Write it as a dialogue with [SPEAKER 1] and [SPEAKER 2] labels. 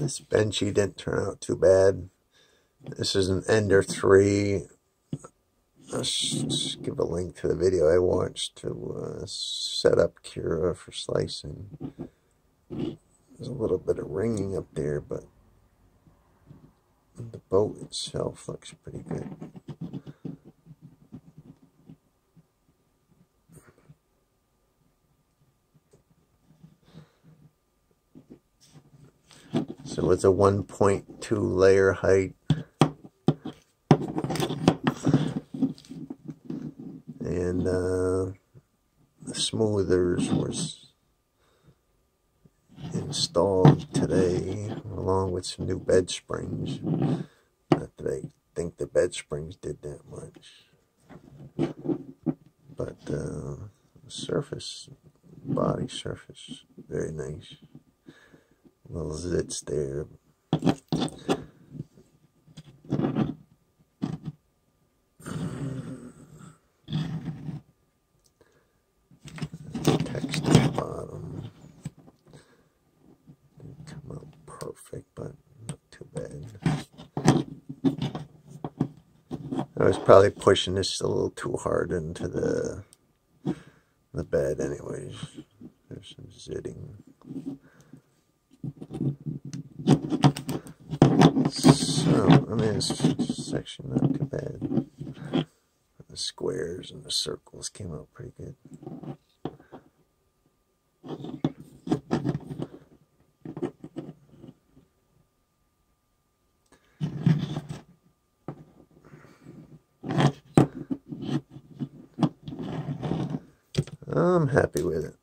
[SPEAKER 1] This benchy didn't turn out too bad. This is an Ender 3. I'll just give a link to the video I watched to set up Cura for slicing. There's a little bit of ringing up there, but the boat itself looks pretty good. So it's a 1.2 layer height. And the smoothers was installed today along with some new bed springs. Not that I think the bed springs did that much, but the surface, body surface, very nice. Little zits there. Text at the bottom. Didn't come out perfect, but not too bad. I was probably pushing this a little too hard into the bed anyways. There's some zitting. So, I mean, this section not too bad. The squares and the circles came out pretty good. I'm happy with it.